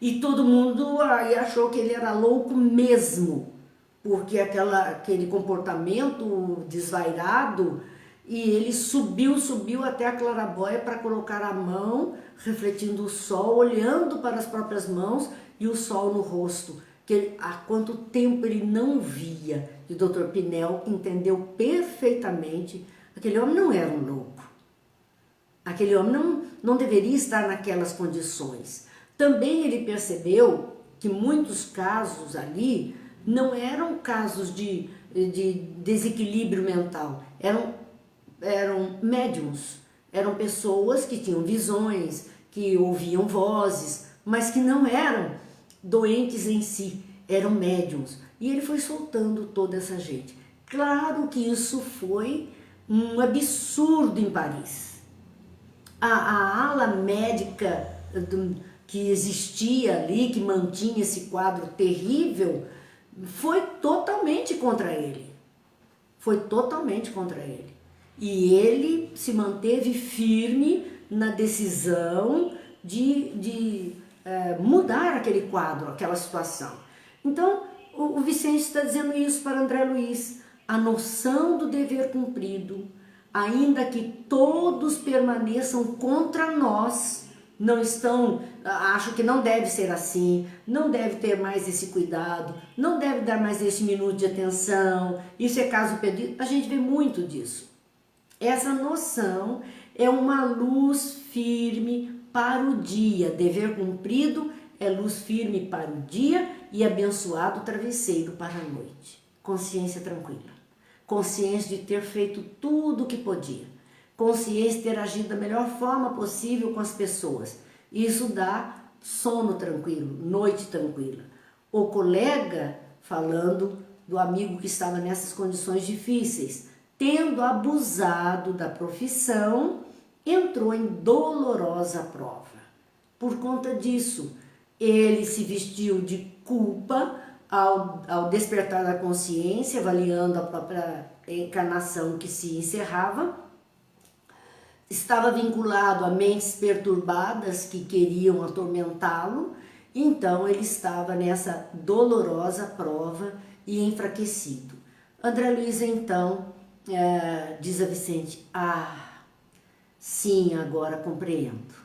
Speaker 1: e todo mundo aí achou que ele era louco mesmo, porque aquele comportamento desvairado, e ele subiu até a claraboia para colocar a mão, refletindo o sol, olhando para as próprias mãos e o sol no rosto, que há quanto tempo ele não via. E o Dr. Pinel entendeu perfeitamente, aquele homem não era um louco. Aquele homem não deveria estar naquelas condições. Também ele percebeu que muitos casos ali não eram casos de desequilíbrio mental, eram médiums, eram pessoas que tinham visões, que ouviam vozes, mas que não eram doentes em si, eram médiums. E ele foi soltando toda essa gente. Claro que isso foi um absurdo em Paris. A ala médica que existia ali, que mantinha esse quadro terrível, foi totalmente contra ele. Foi totalmente contra ele. E ele se manteve firme na decisão de mudar aquele quadro, aquela situação. Então, o Vicente está dizendo isso para André Luiz. A noção do dever cumprido, ainda que todos permaneçam contra nós, não estão, acho que não deve ser assim, não deve ter mais esse cuidado, não deve dar mais esse minuto de atenção, isso é caso perdido, a gente vê muito disso. Essa noção é uma luz firme para o dia, dever cumprido é luz firme para o dia e abençoado travesseiro para a noite. Consciência tranquila, consciência de ter feito tudo o que podia, consciência de ter agido da melhor forma possível com as pessoas. Isso dá sono tranquilo, noite tranquila. O colega falando do amigo que estava nessas condições difíceis, tendo abusado da profissão, entrou em dolorosa prova. Por conta disso, ele se vestiu de culpa ao despertar da consciência, avaliando a própria encarnação que se encerrava. Estava vinculado a mentes perturbadas que queriam atormentá-lo, então ele estava nessa dolorosa prova e enfraquecido. André Luiz, então, diz a Vicente, sim, agora compreendo.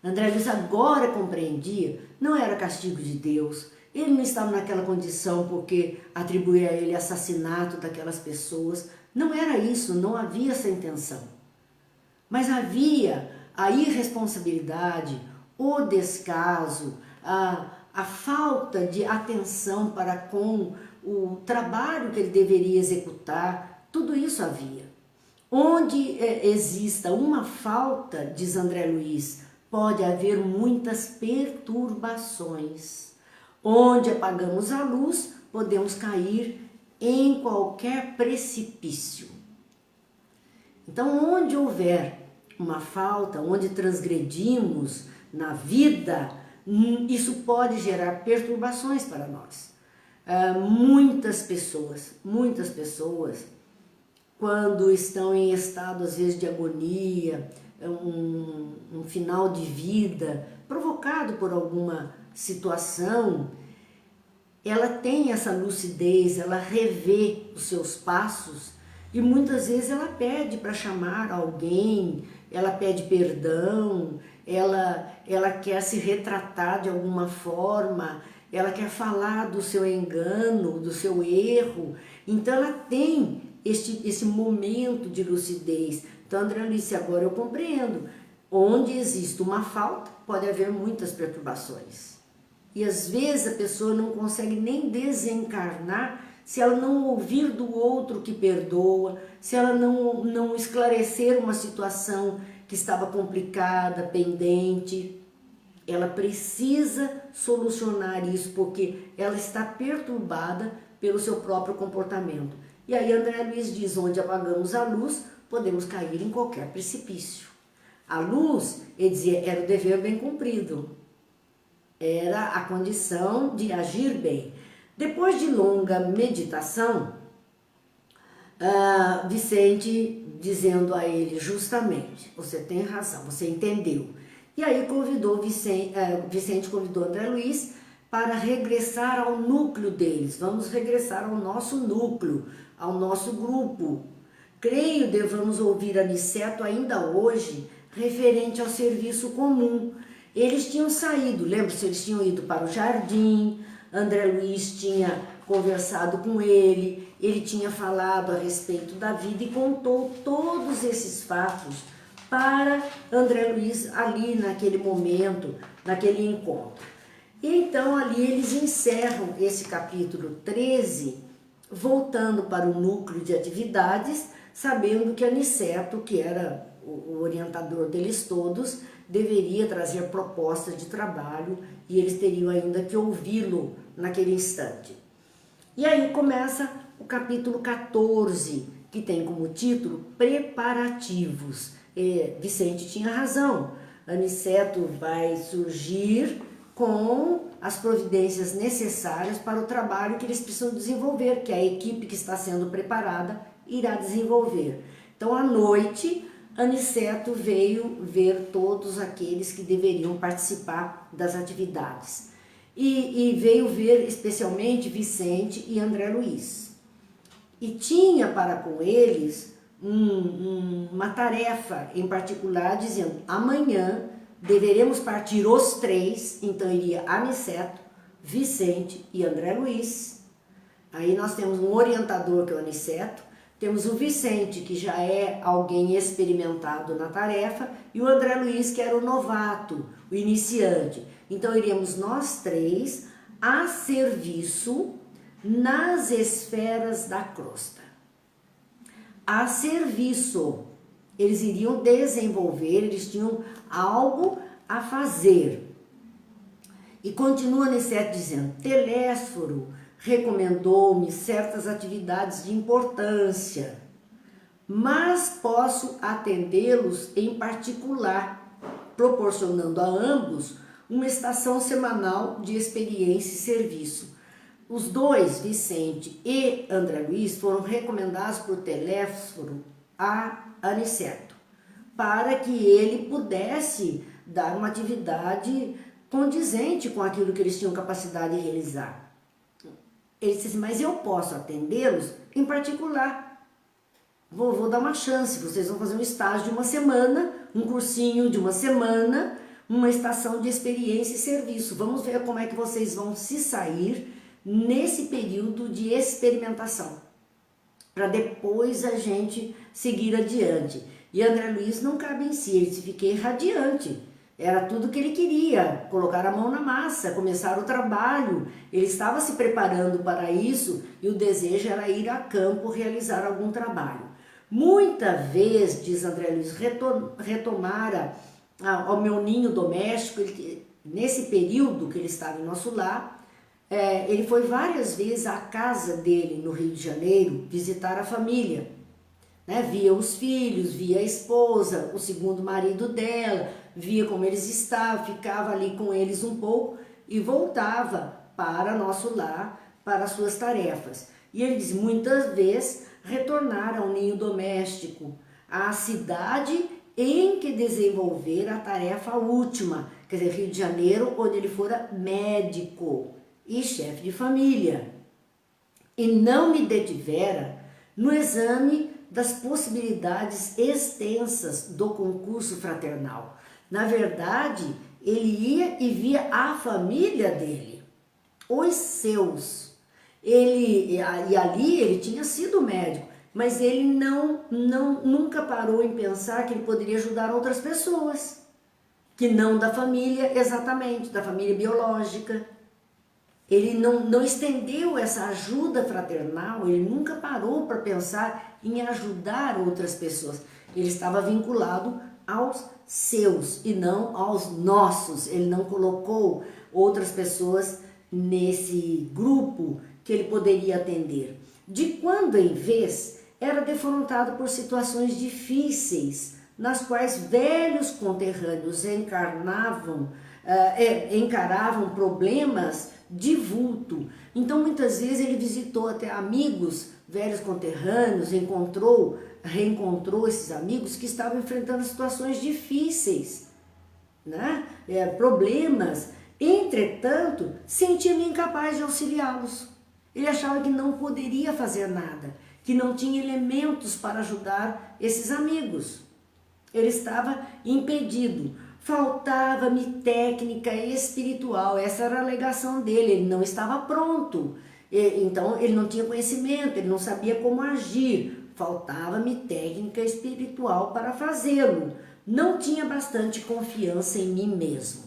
Speaker 1: André Luiz agora compreendia, não era castigo de Deus, ele não estava naquela condição porque atribuía a ele assassinato daquelas pessoas, não era isso, não havia essa intenção. Mas havia a irresponsabilidade, o descaso, a falta de atenção para com o trabalho que ele deveria executar, tudo isso havia. Onde exista uma falta, diz André Luiz, pode haver muitas perturbações. Onde apagamos a luz, podemos cair em qualquer precipício. Então, onde houver uma falta, onde transgredimos na vida, isso pode gerar perturbações para nós. Muitas pessoas, quando estão em estado, às vezes, de agonia, um final de vida, provocado por alguma situação, ela tem essa lucidez, ela revê os seus passos e muitas vezes ela pede para chamar alguém, ela pede perdão, ela quer se retratar de alguma forma, ela quer falar do seu engano, do seu erro. Então ela tem esse momento de lucidez. Então, André Luiz, agora eu compreendo. Onde existe uma falta, pode haver muitas perturbações. E às vezes a pessoa não consegue nem desencarnar se ela não ouvir do outro que perdoa, se ela não esclarecer uma situação que estava complicada, pendente. Ela precisa solucionar isso porque ela está perturbada pelo seu próprio comportamento. E aí André Luiz diz, onde apagamos a luz, podemos cair em qualquer precipício. A luz, ele dizia, era o dever bem cumprido. Era a condição de agir bem. Depois de longa meditação, Vicente dizendo a ele justamente, você tem razão, você entendeu. E aí convidou Vicente convidou André Luiz para regressar ao núcleo deles. Vamos regressar ao nosso núcleo, ao nosso grupo. Creio devamos ouvir Aniceto ainda hoje referente ao serviço comum. Eles tinham saído, lembra-se, eles tinham ido para o jardim, André Luiz tinha conversado com ele tinha falado a respeito da vida e contou todos esses fatos para André Luiz ali naquele momento, naquele encontro. E então ali eles encerram esse capítulo 13, voltando para o núcleo de atividades, sabendo que Aniceto, que era o orientador deles todos, deveria trazer propostas de trabalho e eles teriam ainda que ouvi-lo naquele instante. E aí começa o capítulo 14, que tem como título Preparativos. Vicente tinha razão, Aniceto vai surgir com as providências necessárias para o trabalho que eles precisam desenvolver, que a equipe que está sendo preparada irá desenvolver. Então, à noite, Aniceto veio ver todos aqueles que deveriam participar das atividades. E veio ver especialmente Vicente e André Luiz. E tinha para com eles uma tarefa em particular, dizendo, amanhã deveremos partir os três, então iria Aniceto, Vicente e André Luiz. Aí nós temos um orientador que é o Aniceto, temos o Vicente, que já é alguém experimentado na tarefa, e o André Luiz, que era o novato, o iniciante. Então iremos nós três a serviço nas esferas da crosta. A serviço. Eles iriam desenvolver, eles tinham algo a fazer. E continua Aniceto dizendo, Telésforo recomendou-me certas atividades de importância, mas posso atendê-los em particular, proporcionando a ambos uma estação semanal de experiência e serviço. Os dois, Vicente e André Luiz, foram recomendados por Telésforo a Aniceto, para que ele pudesse dar uma atividade condizente com aquilo que eles tinham capacidade de realizar. Ele disse assim, mas eu posso atendê-los em particular. Vou dar uma chance, vocês vão fazer um estágio de uma semana, um cursinho de uma semana, uma estação de experiência e serviço. Vamos ver como é que vocês vão se sair nesse período de experimentação, para depois a gente seguir adiante. E André Luiz não cabe em si, ele disse, fiquei radiante. Era tudo que ele queria, colocar a mão na massa, começar o trabalho. Ele estava se preparando para isso e o desejo era ir a campo realizar algum trabalho. Muita vez, diz André Luiz, retomara ao meu ninho doméstico, nesse período que ele estava em nosso lar, ele foi várias vezes à casa dele no Rio de Janeiro visitar a família. Via os filhos, via a esposa, o segundo marido dela, via como eles estavam, ficava ali com eles um pouco e voltava para nosso lar, para as suas tarefas. E ele diz, muitas vezes retornaram ao ninho doméstico, à cidade em que desenvolver a tarefa última, quer dizer, Rio de Janeiro, onde ele fora médico e chefe de família. E não me detivera no exame das possibilidades extensas do concurso fraternal. Na verdade, ele ia e via a família dele, os seus. E ali ele tinha sido médico, mas ele nunca parou em pensar que ele poderia ajudar outras pessoas, que não da família exatamente, da família biológica. Ele não estendeu essa ajuda fraternal, ele nunca parou para pensar em ajudar outras pessoas. Ele estava vinculado aos seus e não aos nossos. Ele não colocou outras pessoas nesse grupo que ele poderia atender. De quando em vez, era defrontado por situações difíceis, nas quais velhos conterrâneos encaravam problemas de vulto. Então, muitas vezes ele visitou até amigos velhos conterrâneos, reencontrou esses amigos que estavam enfrentando situações difíceis, né? Problemas. Entretanto, sentia-me incapaz de auxiliá-los. Ele achava que não poderia fazer nada, que não tinha elementos para ajudar esses amigos. Ele estava impedido. Faltava-me técnica espiritual, essa era a alegação dele, ele não estava pronto. Então ele não tinha conhecimento, ele não sabia como agir. Faltava-me técnica espiritual para fazê-lo. Não tinha bastante confiança em mim mesmo.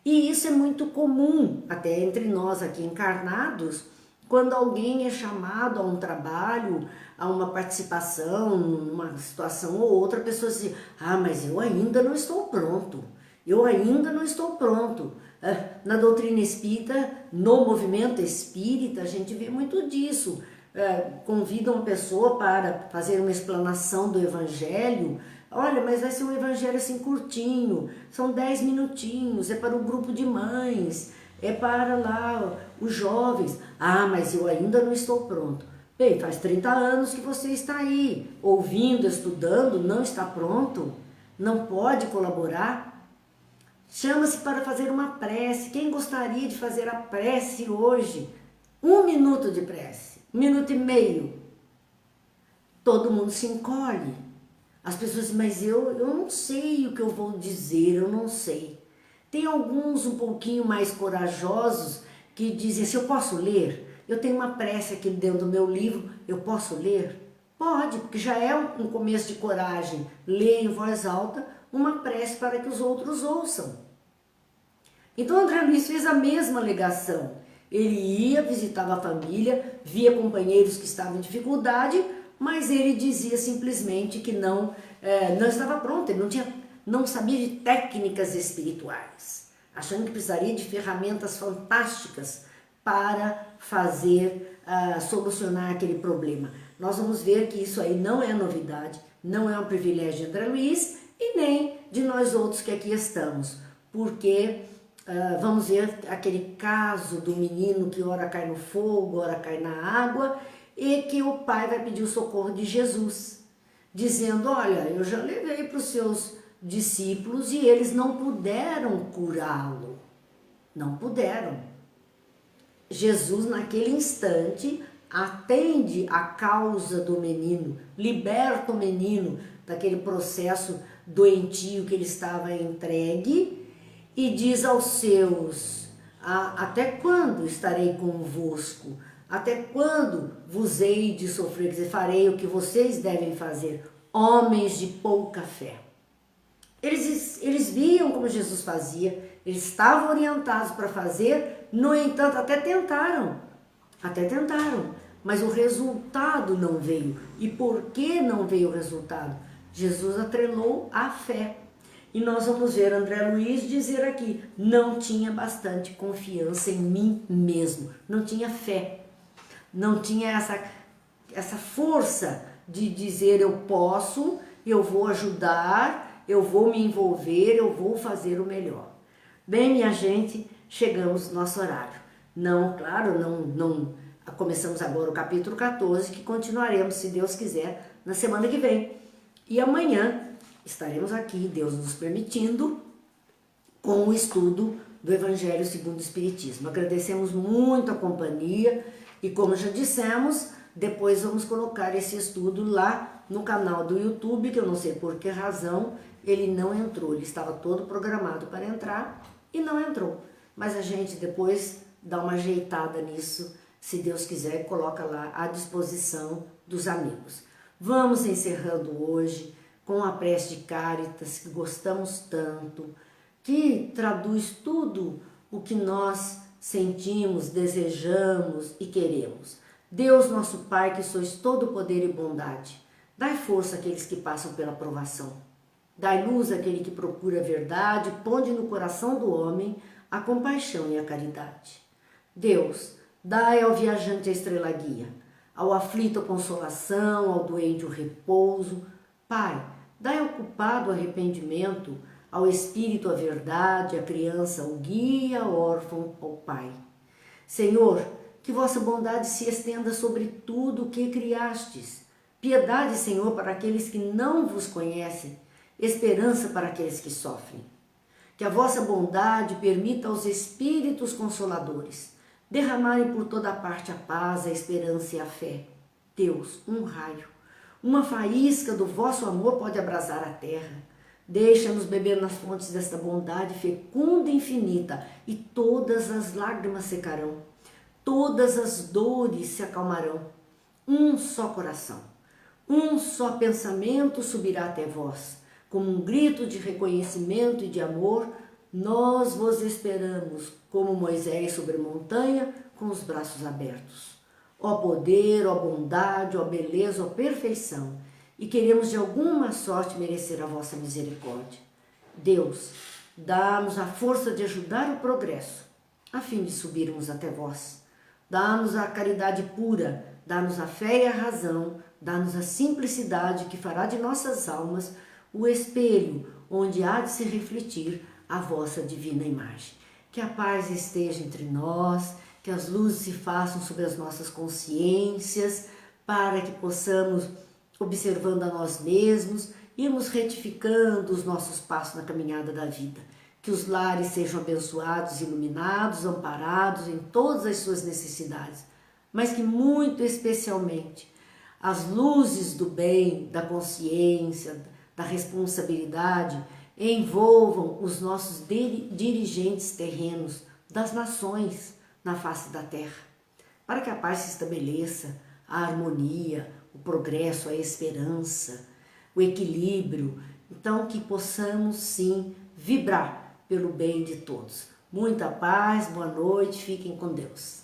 Speaker 1: E isso é muito comum, até entre nós aqui encarnados, quando alguém é chamado a um trabalho, a uma participação, numa situação ou outra, a pessoa diz, mas eu ainda não estou pronto, eu ainda não estou pronto. Na doutrina espírita, no movimento espírita, a gente vê muito disso. Convida uma pessoa para fazer uma explanação do evangelho. Olha, mas vai ser um evangelho assim curtinho, são 10 minutinhos, é para o grupo de mães, é para lá os jovens. Mas eu ainda não estou pronto. Bem, faz 30 anos que você está aí, ouvindo, estudando, não está pronto, não pode colaborar. Chama-se para fazer uma prece. Quem gostaria de fazer a prece hoje? 1 minuto de prece, 1 minuto e meio. Todo mundo se encolhe. As pessoas dizem, mas eu não sei o que eu vou dizer, eu não sei. Tem alguns um pouquinho mais corajosos que dizem assim, eu posso ler? Eu tenho uma prece aqui dentro do meu livro, eu posso ler? Pode, porque já é um começo de coragem. Ler em voz alta uma prece para que os outros ouçam. Então André Luiz fez a mesma alegação. Ele ia, visitava a família, via companheiros que estavam em dificuldade, mas ele dizia simplesmente que não estava pronto, ele não sabia de técnicas espirituais, achando que precisaria de ferramentas fantásticas para solucionar aquele problema. Nós vamos ver que isso aí não é novidade, não é um privilégio de André Luiz e nem de nós outros que aqui estamos, porque vamos ver aquele caso do menino que ora cai no fogo, ora cai na água, e que o pai vai pedir o socorro de Jesus, dizendo, olha, eu já levei para os seus discípulos e eles não puderam curá-lo, não puderam. Jesus, naquele instante, atende a causa do menino, liberta o menino daquele processo doentio que ele estava entregue e diz aos seus, até quando estarei convosco? Até quando vos hei de sofrer? Quer dizer, farei o que vocês devem fazer, homens de pouca fé. Eles viam como Jesus fazia, eles estavam orientados para fazer, no entanto, até tentaram, mas o resultado não veio. E por que não veio o resultado? Jesus atrelou a fé. E nós vamos ver André Luiz dizer aqui, não tinha bastante confiança em mim mesmo, não tinha fé. Não tinha essa força de dizer eu posso, eu vou ajudar, eu vou me envolver, eu vou fazer o melhor. Bem, minha gente, chegamos no nosso horário. Não começamos agora o capítulo 14, que continuaremos, se Deus quiser, na semana que vem. E amanhã estaremos aqui, Deus nos permitindo, com o estudo do Evangelho segundo o Espiritismo. Agradecemos muito a companhia. E como já dissemos, depois vamos colocar esse estudo lá no canal do YouTube, que eu não sei por que razão ele não entrou. Ele estava todo programado para entrar e não entrou. Mas a gente depois dá uma ajeitada nisso, se Deus quiser, e coloca lá à disposição dos amigos. Vamos encerrando hoje com a prece de Cáritas, que gostamos tanto, que traduz tudo o que nós sentimos, desejamos e queremos. Deus nosso Pai, que sois todo poder e bondade, dai força àqueles que passam pela provação. Dai luz àquele que procura a verdade, ponde no coração do homem a compaixão e a caridade. Deus, dai ao viajante a estrela guia, ao aflito a consolação, ao doente o repouso. Pai, dai ao culpado o arrependimento, ao espírito a verdade, à criança o guia, ao órfão ao pai. Senhor, que vossa bondade se estenda sobre tudo o que criastes. Piedade, Senhor, para aqueles que não vos conhecem, esperança para aqueles que sofrem. Que a vossa bondade permita aos Espíritos Consoladores derramarem por toda parte a paz, a esperança e a fé. Deus, um raio, uma faísca do vosso amor pode abrasar a terra. Deixa-nos beber nas fontes desta bondade fecunda e infinita, e todas as lágrimas secarão, todas as dores se acalmarão. Um só coração, um só pensamento subirá até vós. Como um grito de reconhecimento e de amor, nós vos esperamos, como Moisés sobre a montanha, com os braços abertos. Ó poder, ó bondade, ó beleza, ó perfeição, e queremos de alguma sorte merecer a vossa misericórdia. Deus, dá-nos a força de ajudar o progresso, a fim de subirmos até vós. Dá-nos a caridade pura, dá-nos a fé e a razão, dá-nos a simplicidade que fará de nossas almas o espelho onde há de se refletir a vossa divina imagem. Que a paz esteja entre nós, que as luzes se façam sobre as nossas consciências, para que possamos, observando a nós mesmos, irmos retificando os nossos passos na caminhada da vida. Que os lares sejam abençoados, iluminados, amparados em todas as suas necessidades, mas que muito especialmente as luzes do bem, da consciência, da responsabilidade envolvam os nossos dirigentes terrenos das nações na face da terra, para que a paz se estabeleça, a harmonia, o progresso, a esperança, o equilíbrio. Então, que possamos sim vibrar pelo bem de todos. Muita paz, boa noite, fiquem com Deus.